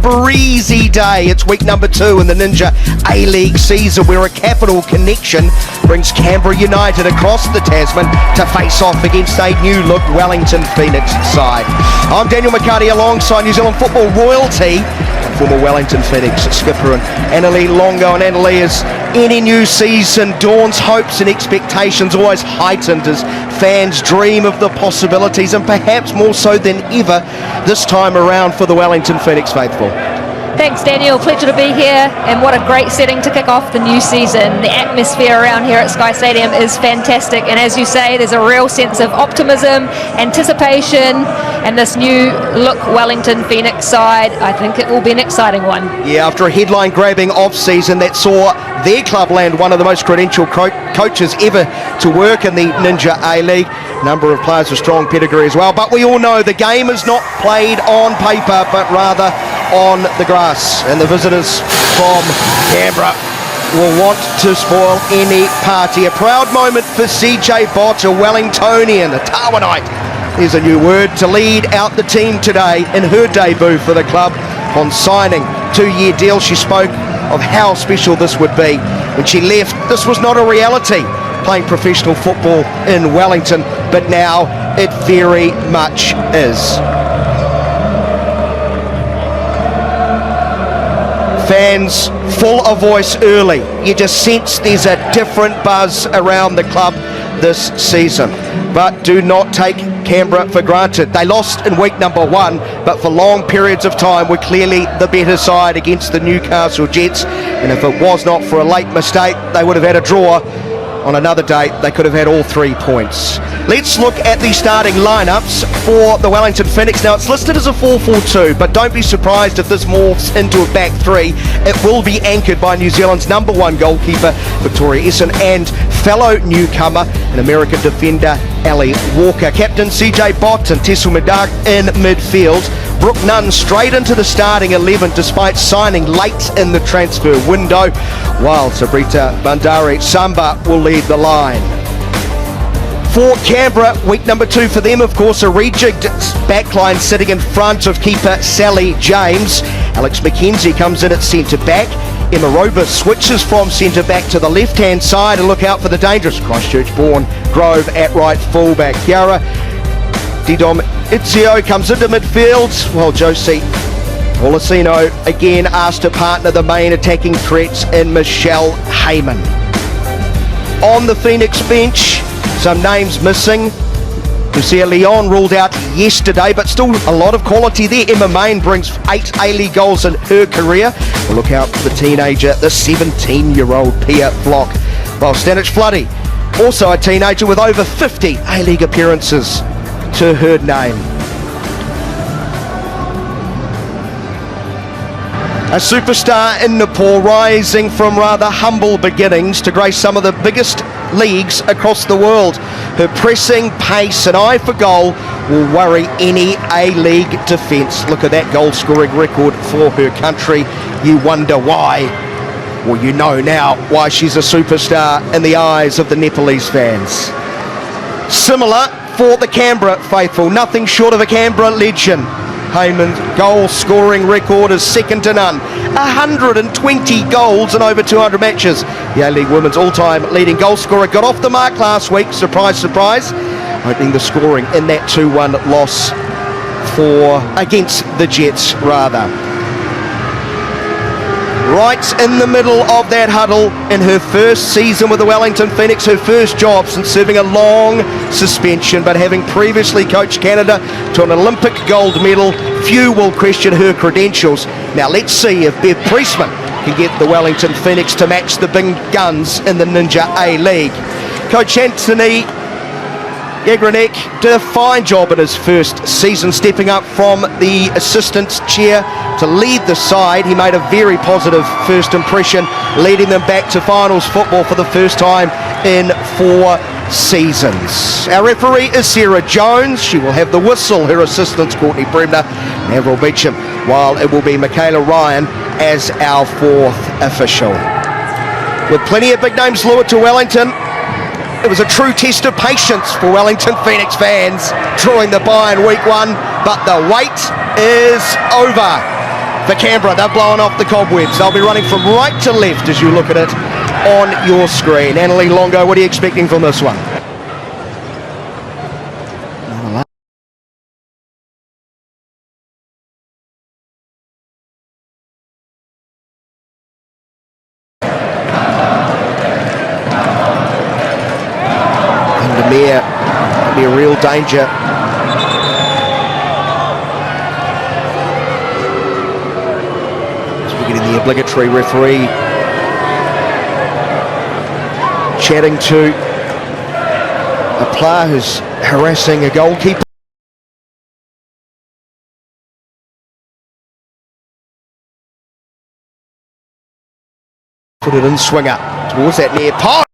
breezy day. It's week number 2 in the Ninja A-League season, where a capital connection brings Canberra United across the Tasman to face off against a new-look Wellington Phoenix side. I'm Daniel McCarty alongside New Zealand football royalty, former Wellington Phoenix skipper and Annalie Longo. And Annalie, as any new season dawns, hopes and expectations always heightened as fans dream of the possibilities, and perhaps more so than ever this time around for the Wellington Phoenix faithful. Thanks, Daniel. Pleasure to be here, and what a great setting to kick off the new season. The atmosphere around here at Sky Stadium is fantastic, and as you say, there's a real sense of optimism, anticipation, and this new look Wellington Phoenix side. I think it will be an exciting one. Yeah, after a headline-grabbing off-season that saw their club land one of the most credentialed coaches ever to work in the Ninja A-League. A number of players with strong pedigree as well, but we all know the game is not played on paper, but rather on the grass, and the visitors from Canberra will want to spoil any party. A proud moment for CJ Bott, a Wellingtonian, a Tawanite. There's a new word to lead out the team today in her debut for the club. On signing 2-year deal, she spoke of how special this would be. When she left, this was not a reality, playing professional football in Wellington, but now it very much is. Fans full of voice early. You just sense there's a different buzz around the club this season. But do not take Canberra for granted. They lost in week number 1, but for long periods of time were clearly the better side against the Newcastle Jets. And if it was not for a late mistake, they would have had a draw. On another day, they could have had all 3 points. Let's look at the starting lineups for the Wellington Phoenix. Now, it's listed as a 4-4-2, but don't be surprised if this morphs into a back 3. It will be anchored by New Zealand's #1 goalkeeper, Victoria Essen, and fellow newcomer and American defender, Ali Walker. Captain CJ Bott and Tessel Medak in midfield. Brooke Nunn straight into the starting 11 despite signing late in the transfer window, while Sabitra Bhandari Samba will lead the line. For Canberra, week number 2 for them, of course, a rejigged backline sitting in front of keeper Sally James. Alex McKenzie comes in at centre-back. Emma Rober switches from centre-back to the left-hand side, and look out for the dangerous Christchurch-born Grove at right full-back. Kiara Didom Itzio comes into midfield, while Josie Olasino again asked to partner the main attacking threats in Michelle Heyman. On the Phoenix bench, some names missing. Lucia Leon ruled out yesterday, but still a lot of quality there. Emma Main brings 8 A-League goals in her career. We'll look out for the teenager, the 17-year-old Pia Flock. While Stanich Floody, also a teenager with over 50 A-League appearances to her name. A superstar in Nepal, rising from rather humble beginnings to grace some of the biggest leagues across the world. Her pressing pace and eye for goal will worry any A-League defence. Look at that goal scoring record for her country. You wonder why. Well, you know now why she's a superstar in the eyes of the Nepalese fans. Similar for the Canberra faithful, nothing short of a Canberra legend. Heyman's goal scoring record is second to none. 120 goals in over 200 matches. The A-League Women's all-time leading goal scorer got off the mark last week, surprise, surprise, opening the scoring in that 2-1 loss against the Jets rather. Right in the middle of that huddle in her first season with the Wellington Phoenix, her first job since serving a long suspension, but having previously coached Canada to an Olympic gold medal, few will question her credentials. Now let's see if Bev Priestman can get the Wellington Phoenix to match the big guns in the Ninja A-League. Coach Anthony Yagranek did a fine job in his first season, stepping up from the assistant's chair to lead the side. He made a very positive first impression, leading them back to finals football for the first time in 4 seasons. Our referee is Sarah Jones. She will have the whistle. Her assistants Courtney Bremner and Avril Beecham, while it will be Michaela Ryan as our 4th official. With plenty of big names lured to Wellington, it was a true test of patience for Wellington Phoenix fans, drawing the bye in week 1, but the wait is over. for Canberra. They're blowing off the cobwebs. They'll be running from right to left as you look at it on your screen. ALeague Longo, what are you expecting from this one? Could be a real danger. As we get in the obligatory referee chatting to a player who's harassing a goalkeeper. Put it in, swinger towards that near post.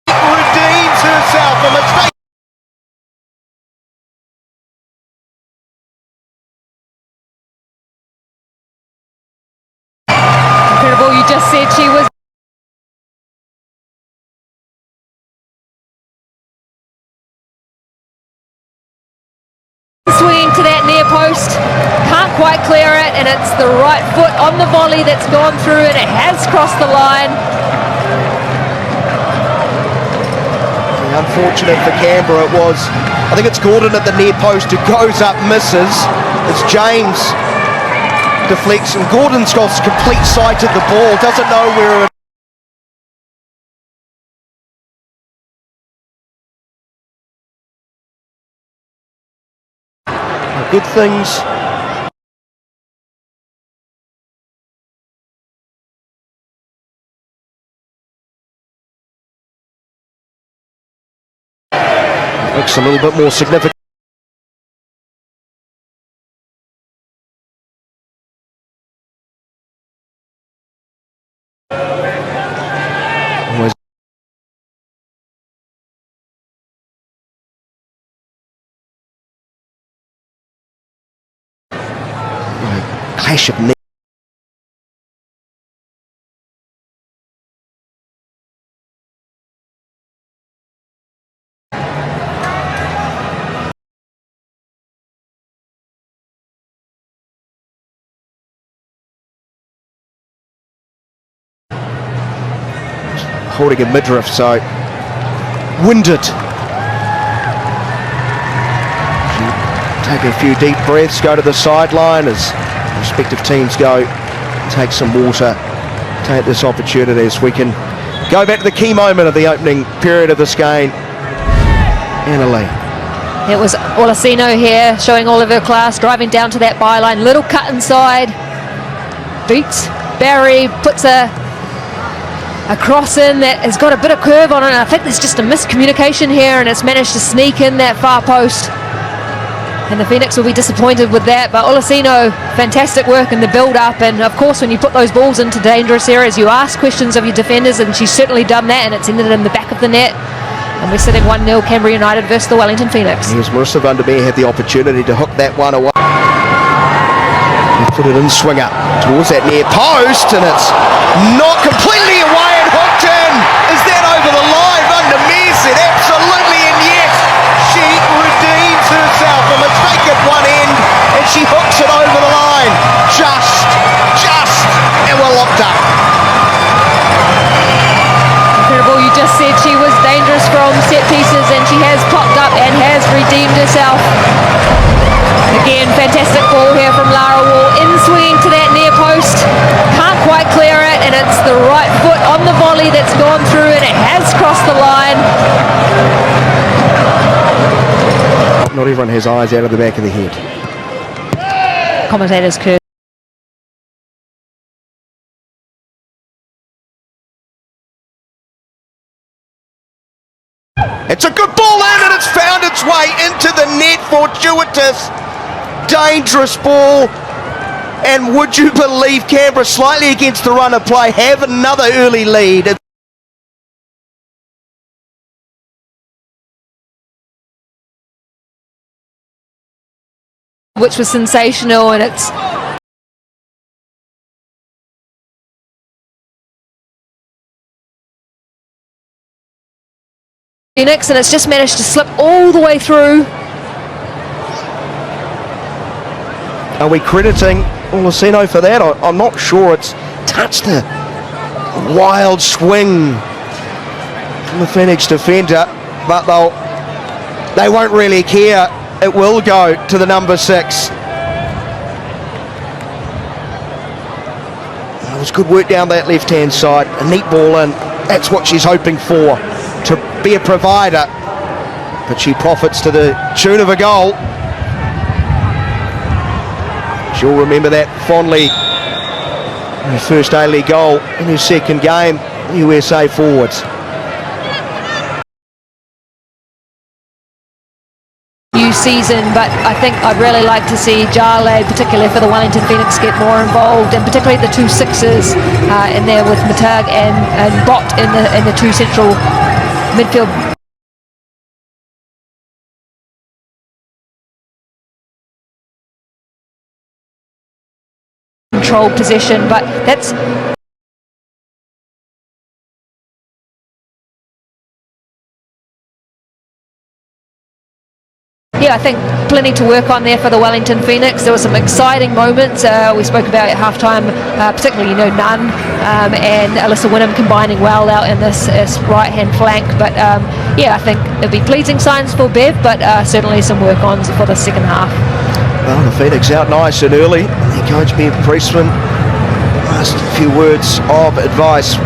Redeems herself a mistake. Incredible, you just said she was swinging to that near post, can't quite clear it, and it's the right foot on the volley that's gone through, and it has crossed the line. Unfortunate for Canberra it was. I think it's Gordon at the near post who goes up, misses. It's James deflects, and Gordon's got complete sight of the ball, doesn't know where it. Good things. Looks a little bit more significant. Clash of knees. Holding a midriff, so winded. Take a few deep breaths, go to the sideline as respective teams go, take some water, take this opportunity as we can go back to the key moment of the opening period of this game. ALeague. It was Olasino here, showing all of her class, driving down to that byline, little cut inside, beats Barry, puts a cross in that has got a bit of curve on it, and I think there's just a miscommunication here, and it's managed to sneak in that far post. And the Phoenix will be disappointed with that, but Olasino, fantastic work in the build-up, and of course when you put those balls into dangerous areas you ask questions of your defenders, and she's certainly done that, and it's ended in the back of the net. And we're sitting 1-0 Canberra United versus the Wellington Phoenix. Here's Marissa Vandermeer, had the opportunity to hook that one away. He put it in, swinger towards that near post, and it's not completely away and hooked in. Is that over the line? Vandermeer said absolutely, and yes, she redeems herself. A mistake at one end, and she hooks it over the line. Just, and we're locked up. Incredible, you just said she was dangerous from set pieces, and she has popped up and has redeemed herself. Again, fantastic ball here from Lara Wall, in swinging to that near post, can't quite clear it, and it's the right foot on the volley that's gone through, and it has crossed the line. Not everyone has eyes out of the back of the head. Commentators curse. It's a good ball in, and it's found its way into the net. Fortuitous, dangerous ball. And would you believe Canberra, slightly against the run of play, have another early lead. Which was sensational, and it's Phoenix, and it's just managed to slip all the way through. Are we crediting Olasino for that? I'm not sure. It's touched the wild swing from the Phoenix defender, but they won't really care. It will go to the number 6. It was good work down that left-hand side. A neat ball in. That's what she's hoping for, to be a provider. But she profits to the tune of a goal. She'll remember that fondly. Her first A-League goal in her second game, USA forwards. New season, but I think I'd really like to see Jale, particularly for the Wellington Phoenix, get more involved, and particularly the 2 6s in there with Matag and Bott in the 2 central midfield. Control possession, but that's I think plenty to work on there for the Wellington Phoenix. There were some exciting moments. We spoke about at halftime, particularly Nunn and Alyssa Wynnum combining well out in this right-hand flank. But I think it'll be pleasing signs for Bev, but certainly some work on for the second half. Well, the Phoenix out nice and early. Their coach Bev Priestman asked a few words of advice.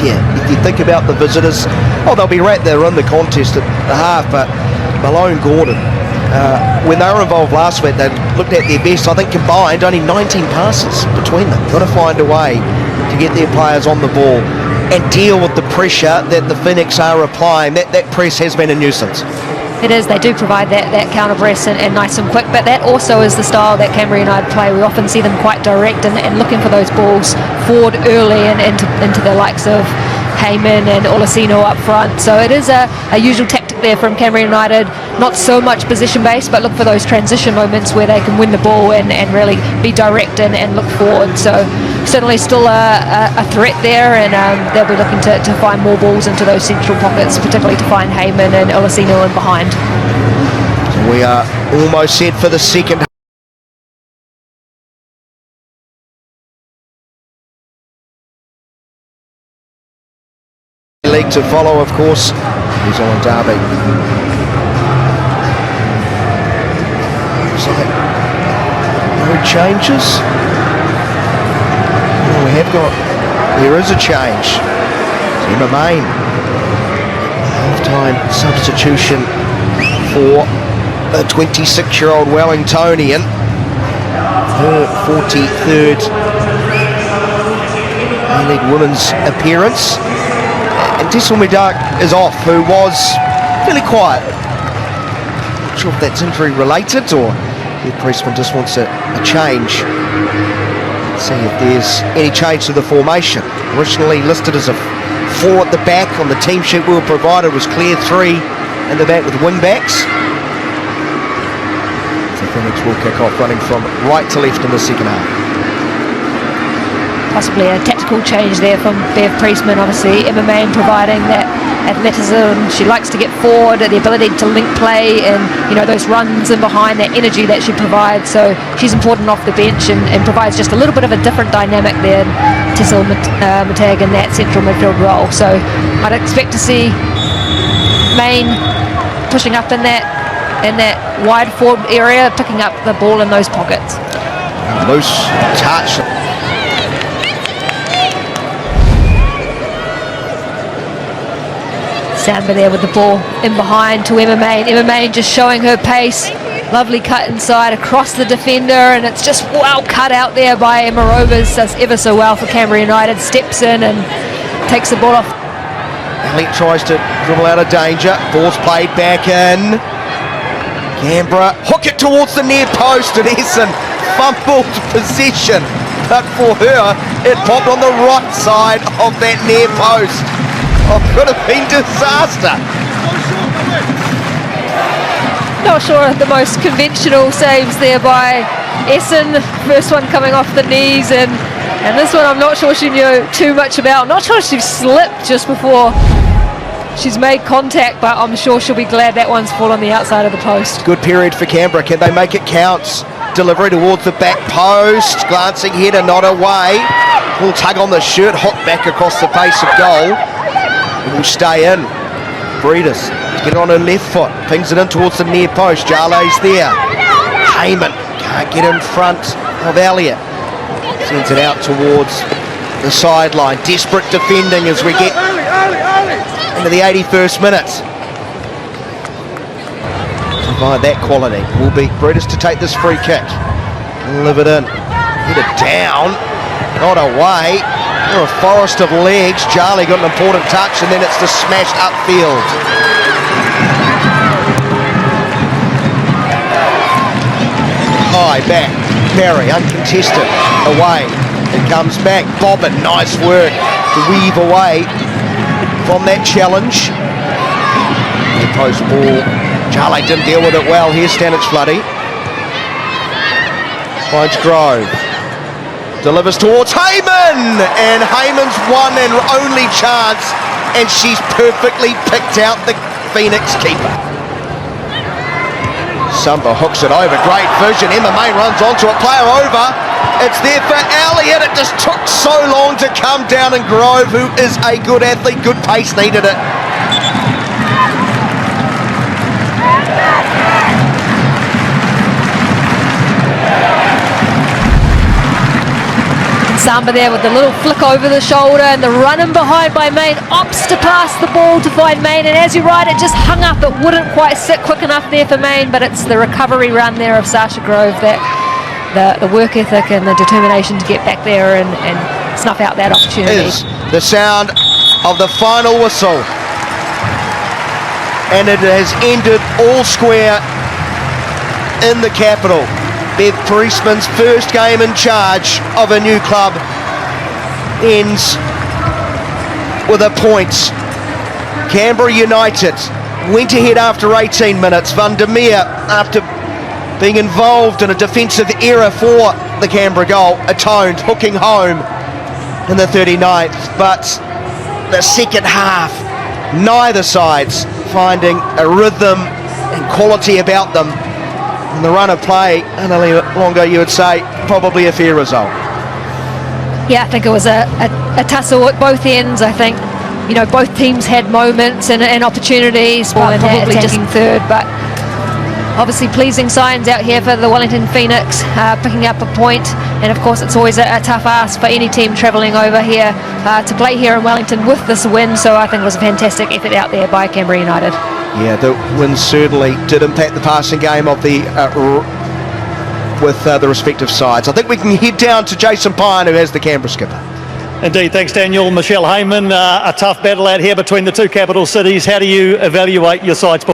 If you think about the visitors, they'll be right there in the contest at the half, but Malone Gordon, when they were involved last week, they looked at their best. I think combined only 19 passes between them. Got to find a way to get their players on the ball and deal with the pressure that the Phoenix are applying. That press has been a nuisance. It is. They do provide that counter press and nice and quick, but that also is the style that Canberra United play. We often see them quite direct and looking for those balls forward early and into the likes of Heyman and Olasino up front. So it is a usual tactic there from Canberra United. Not so much position based, but look for those transition moments where they can win the ball and really be direct and look forward. So certainly still a threat there, and they'll be looking to find more balls into those central pockets, particularly to find Heyman and Olasino in behind. So we are almost set for the second half. League to follow, of course, New Zealand derby. So, no changes. There is a change. Emma Main, half-time substitution for a 26-year-old Wellingtonian, her 43rd A-League Women's appearance. And Tessel Medak is off, who was fairly quiet. Not sure if that's injury related or if Priestman just wants a change. See if there's any change to the formation. Originally listed as a 4 at the back on the team sheet we were provided, was clear 3 in the back with wing backs. So Phoenix will kick off running from right to left in the second half. Possibly a tactical change there from Bev Priestman. Obviously Emma Main providing that athleticism. She likes to get forward, the ability to link play, and those runs in behind, that energy that she provides. So she's important off the bench and provides just a little bit of a different dynamic there, Tessel Matag in that central midfield role. So I'd expect to see Main pushing up in that wide forward area, picking up the ball in those pockets. Loose touch. Samba there with the ball in behind to Emma Main. Emma Main just showing her pace. Lovely cut inside across the defender, and it's just well cut out there by Emma Rovers. Does ever so well for Canberra United. Steps in and takes the ball off. Elite tries to dribble out of danger. Ball's played back in. Canberra hook it towards the near post, and Essen fumbled possession. But for her, it popped on the right side of that near post. Could have been disaster. Not sure the most conventional saves there by Essen. First one coming off the knees, and this one I'm not sure she knew too much about. Not sure she slipped just before She's made contact, but I'm sure she'll be glad that one's fallen the outside of the post. Good period for Canberra. Can they make it count? Delivery towards the back post. Glancing header, not away. Little tug on the shirt, hot back across the face of goal. It will stay in. Breeders get on her left foot. Pings it in towards the near post. Jarley's there. Heyman can't get in front of Elliott. Sends it out towards the sideline. Desperate defending as we get into the 81st minute. Provide that quality. Will be Breeders to take this free kick. Live it in. Get it down. Not away. They're a forest of legs. Jarley got an important touch, and then it's the smash upfield. High back. Barry uncontested. Away. It comes back. Bobbin. Nice work to weave away from that challenge. The post ball. Jarley didn't deal with it well. Here's Stanich Floody. Finds Grove. Delivers towards Heyman, and Heyman's one and only chance, and she's perfectly picked out the Phoenix keeper. Samba hooks it over, great vision. Emma Main runs onto it, player over. It's there for Elliott. It just took so long to come down, and Grove, who is a good athlete, good pace, needed it. Samba there with the little flick over the shoulder, and the run in behind by Main, opts to pass the ball to find Main, and as you're right, it just hung up. It wouldn't quite sit quick enough there for Main, but it's the recovery run there of Sasha Grove, that the work ethic and the determination to get back there and snuff out that opportunity. Is the sound of the final whistle, and it has ended all square in the capital. Bev Priestman's first game in charge of a new club ends with a point. Canberra United went ahead after 18 minutes. Van der Meer, after being involved in a defensive error for the Canberra goal, atoned, hooking home in the 39th. But the second half, neither sides finding a rhythm and quality about them. And the run of play, Annalie Longo, you would say, probably a fair result. Yeah, I think it was a tussle at both ends. I think, you know, both teams had moments and opportunities, but probably just third. But obviously pleasing signs out here for the Wellington Phoenix, picking up a point. And of course, it's always a tough ask for any team travelling over here to play here in Wellington with this win. So I think it was a fantastic effort out there by Canberra United. Yeah, the win certainly did impact the passing game of the with the respective sides. I think we can head down to Jason Pine, who has the Canberra skipper. Indeed, thanks Daniel. Michelle Heyman, a tough battle out here between the two capital cities. How do you evaluate your side's